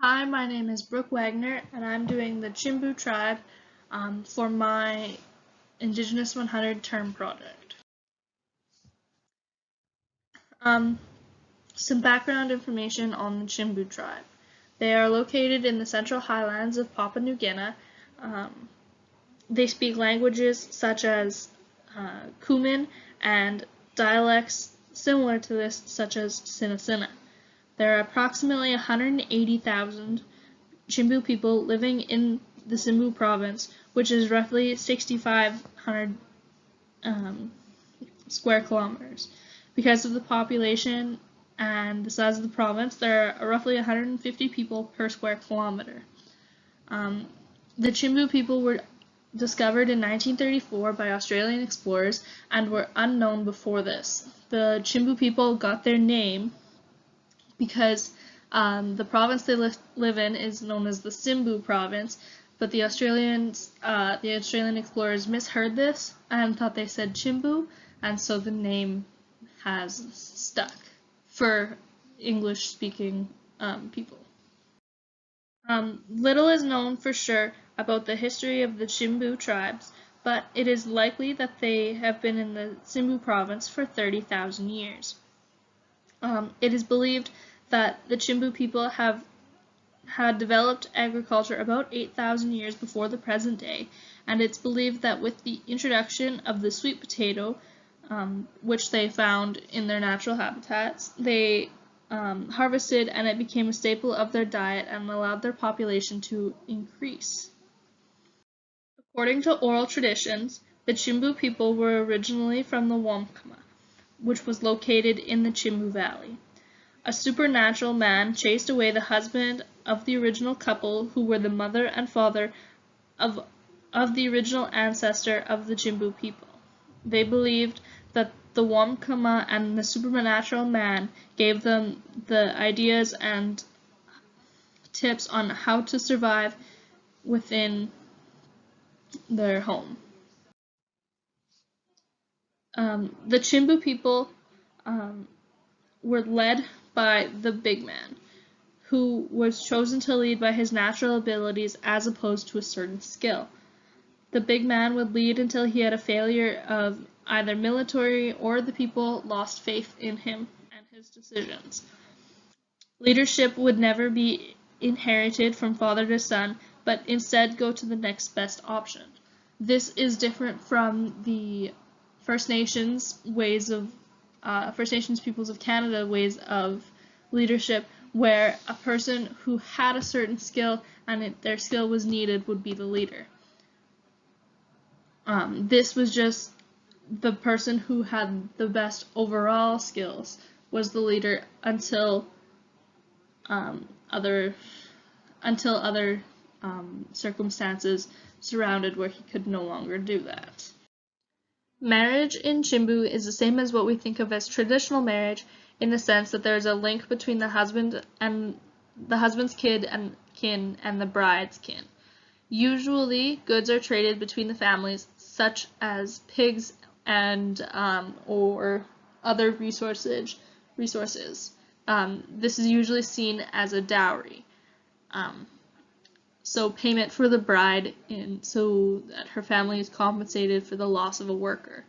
Hi, my name is Brooke Wagner, and I'm doing the Chimbu tribe for my Indigenous 100 term project. Um, some background information on the Chimbu tribe. They are located in the central highlands of Papua New Guinea. Um, they speak languages such as Kumin and dialects similar to this, such as Sinisina. There are approximately 180,000 Chimbu people living in the Simbu province, which is roughly 6,500 square kilometers. Because of the population and the size of the province, there are roughly 150 people per square kilometer. The Chimbu people were discovered in 1934 by Australian explorers and were unknown before this. The Chimbu people got their name because the province they live in is known as the Simbu province, but the Australian explorers misheard this and thought they said Chimbu, and so the name has stuck for English-speaking people. Little is known for sure about the history of the Chimbu tribes, but it is likely that they have been in the Simbu province for 30,000 years. It is believed that the Chimbu people had developed agriculture about 8,000 years before the present day, and it's believed that with the introduction of the sweet potato, which they found in their natural habitats, they harvested and it became a staple of their diet and allowed their population to increase. According to oral traditions, the Chimbu people were originally from the Wamkama, which was located in the Chimbu Valley. A supernatural man chased away the husband of the original couple, who were the mother and father of the original ancestor of the Chimbu people. They believed that the Wamkama and the supernatural man gave them the ideas and tips on how to survive within their home. The Chimbu people were led by the big man, who was chosen to lead by his natural abilities as opposed to a certain skill. The big man would lead until he had a failure of either military or the people lost faith in him and his decisions. Leadership would never be inherited from father to son, but instead go to the next best option. This is different from the First Nations First Nations peoples of Canada ways of leadership, where a person who had a certain skill and their skill was needed would be the leader. This was just the person who had the best overall skills was the leader until other circumstances surrounded where he could no longer do that. Marriage in Chimbu is the same as what we think of as traditional marriage, in the sense that there is a link between the husband and the husband's kin and the bride's kin. Usually, goods are traded between the families, such as pigs and or other resources. This is usually seen as a dowry. So payment for the bride, so that her family is compensated for the loss of a worker.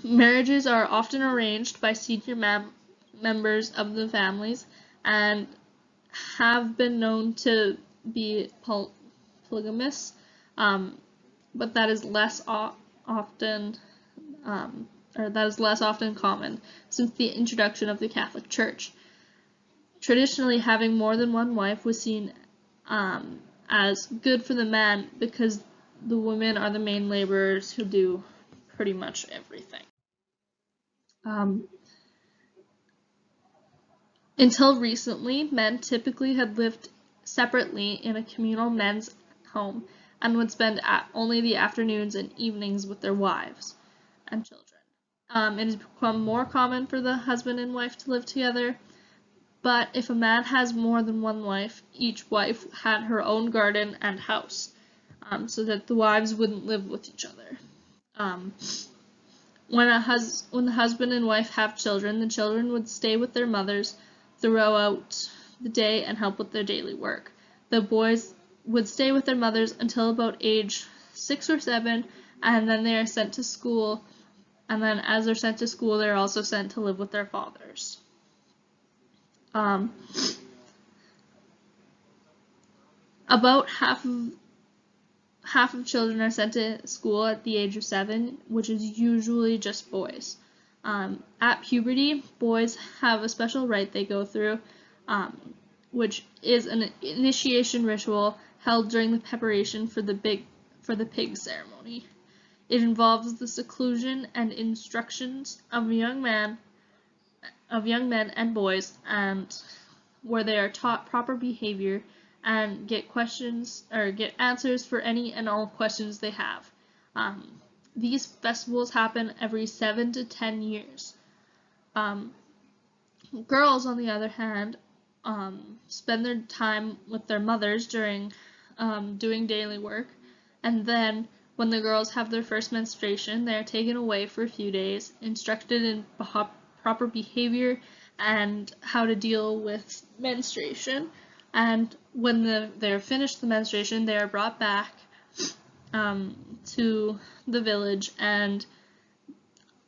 Marriages are often arranged by senior members of the families and have been known to be polygamous, but that is less often common since the introduction of the Catholic Church. Traditionally, having more than one wife was seen as good for the man because the women are the main laborers who do pretty much everything. Until recently, men typically had lived separately in a communal men's home and would spend only the afternoons and evenings with their wives and children. It has become more common for the husband and wife to live together, but if a man has more than one wife, each wife had her own garden and house, so that the wives wouldn't live with each other. When the husband and wife have children, the children would stay with their mothers throughout the day and help with their daily work. The boys would stay with their mothers until about age 6 or 7, and then they are sent to school, and then as they're sent to school, they're also sent to live with their fathers. About half of children are sent to school at the age of 7, which is usually just boys. At puberty, boys have a special rite they go through, which is an initiation ritual held during the preparation for the pig ceremony. It involves the seclusion and instructions of young men and boys, and where they are taught proper behavior and get answers for any and all questions they have. These festivals happen every 7 to 10 years. Girls, on the other hand, spend their time with their mothers during doing daily work, and then when the girls have their first menstruation, they are taken away for a few days, instructed in proper behavior and how to deal with menstruation. And when they're finished the menstruation, they are brought back to the village, and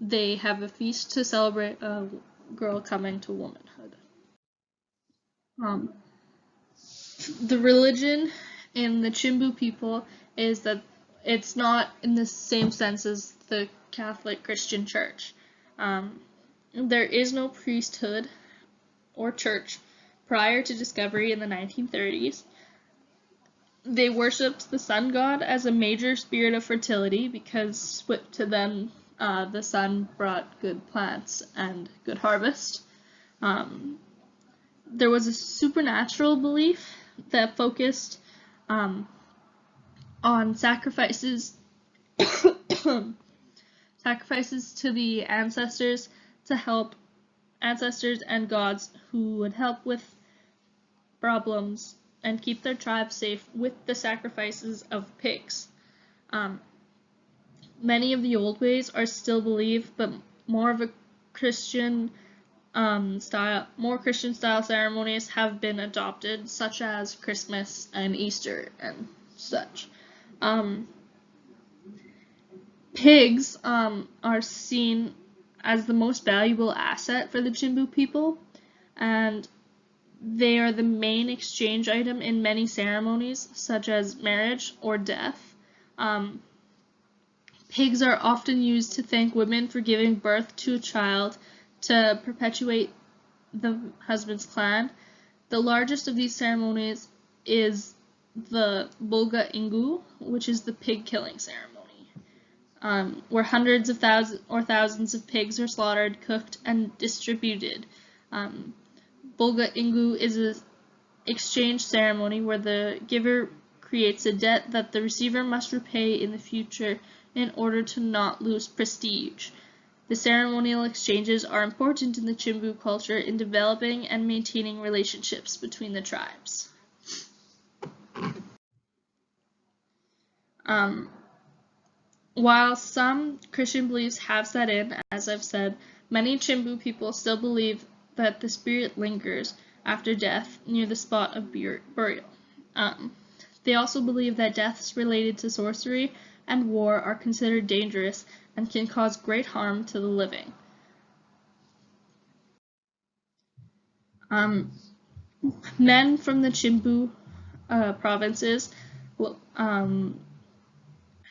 they have a feast to celebrate a girl coming to womanhood. The religion in the Chimbu people is that it's not in the same sense as the Catholic Christian Church. There is no priesthood or church prior to discovery in the 1930s. They worshipped the sun god as a major spirit of fertility because to them the sun brought good plants and good harvest. There was a supernatural belief that focused on sacrifices to the ancestors to help ancestors and gods who would help with problems and keep their tribe safe with the sacrifices of pigs. Many of the old ways are still believed, but more of a Christian style ceremonies have been adopted, such as Christmas and Easter and such. Pigs are seen as the most valuable asset for the Chimbu people, and they are the main exchange item in many ceremonies, such as marriage or death. Pigs are often used to thank women for giving birth to a child to perpetuate the husband's clan. The largest of these ceremonies is the Bulga Ingu, which is the pig killing ceremony, where hundreds of thousands of pigs are slaughtered, cooked, and distributed. Bulga Ingu is an exchange ceremony where the giver creates a debt that the receiver must repay in the future in order to not lose prestige. The ceremonial exchanges are important in the Chimbu culture in developing and maintaining relationships between the tribes. While some Christian beliefs have set in, as I've said, many Chimbu people still believe that the spirit lingers after death near the spot of burial. They also believe that deaths related to sorcery and war are considered dangerous and can cause great harm to the living. Men from the Chimbu provinces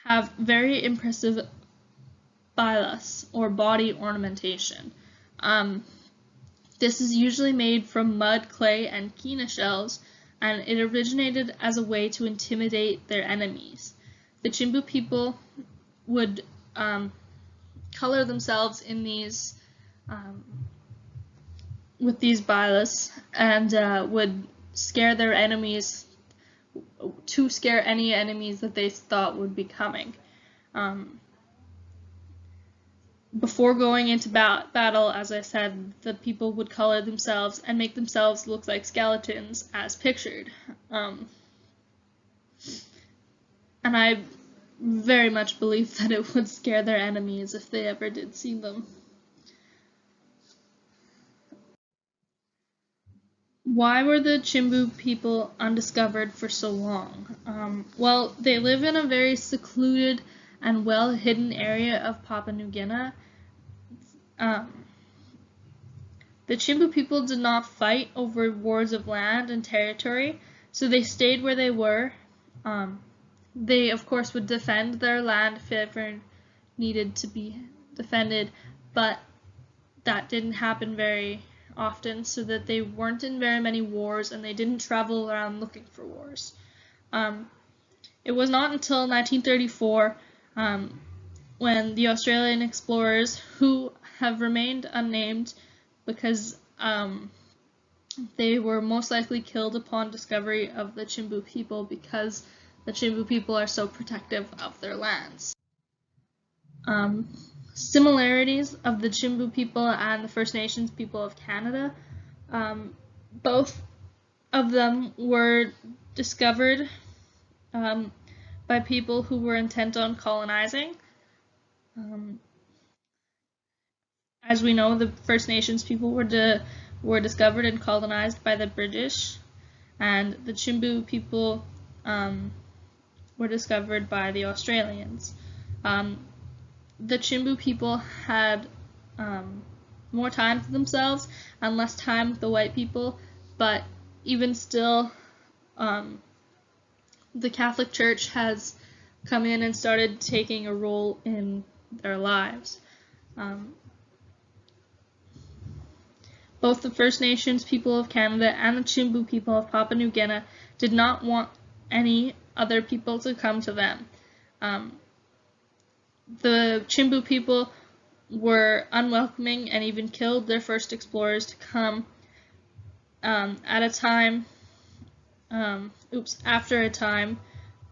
have very impressive bilas, or body ornamentation. This is usually made from mud, clay, and kina shells, and it originated as a way to intimidate their enemies. The Chimbu people would color themselves in these with these bilas, and would scare their enemies to scare any enemies that they thought would be coming. Before going into battle, as I said, the people would color themselves and make themselves look like skeletons, as pictured. And I very much believe that it would scare their enemies if they ever did see them. Why were the Chimbu people undiscovered for so long? Well, they live in a very secluded and well-hidden area of Papua New Guinea. Um, the Chimbu people did not fight over wars of land and territory, so they stayed where they were. They, of course, would defend their land if it ever needed to be defended, but that didn't happen very often, so that they weren't in very many wars and they didn't travel around looking for wars. It was not until 1934 when the Australian explorers, who have remained unnamed because they were most likely killed upon discovery of the Chimbu people, because the Chimbu people are so protective of their lands. Similarities of the Chimbu people and the First Nations people of Canada. Both of them were discovered by people who were intent on colonizing. As we know, the First Nations people were discovered and colonized by the British, and the Chimbu people were discovered by the Australians. The Chimbu people had more time to themselves and less time with the white people, but even still, the Catholic Church has come in and started taking a role in their lives. Both the First Nations people of Canada and the Chimbu people of Papua New Guinea did not want any other people to come to them. The Chimbu people were unwelcoming and even killed their first explorers to come. After a time,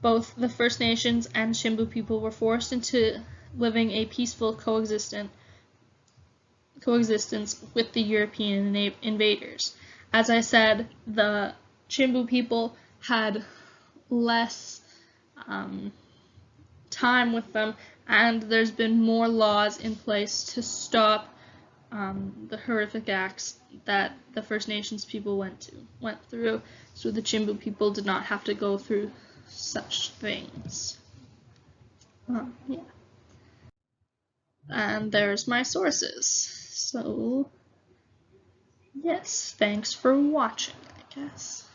both the First Nations and Chimbu people were forced into living a peaceful coexistence with the European invaders. As I said, the Chimbu people had less time with them, and there's been more laws in place to stop the horrific acts that the First Nations people went through, so the Chimbu people did not have to go through such things. Yeah. And there's my sources. So, yes, thanks for watching, I guess.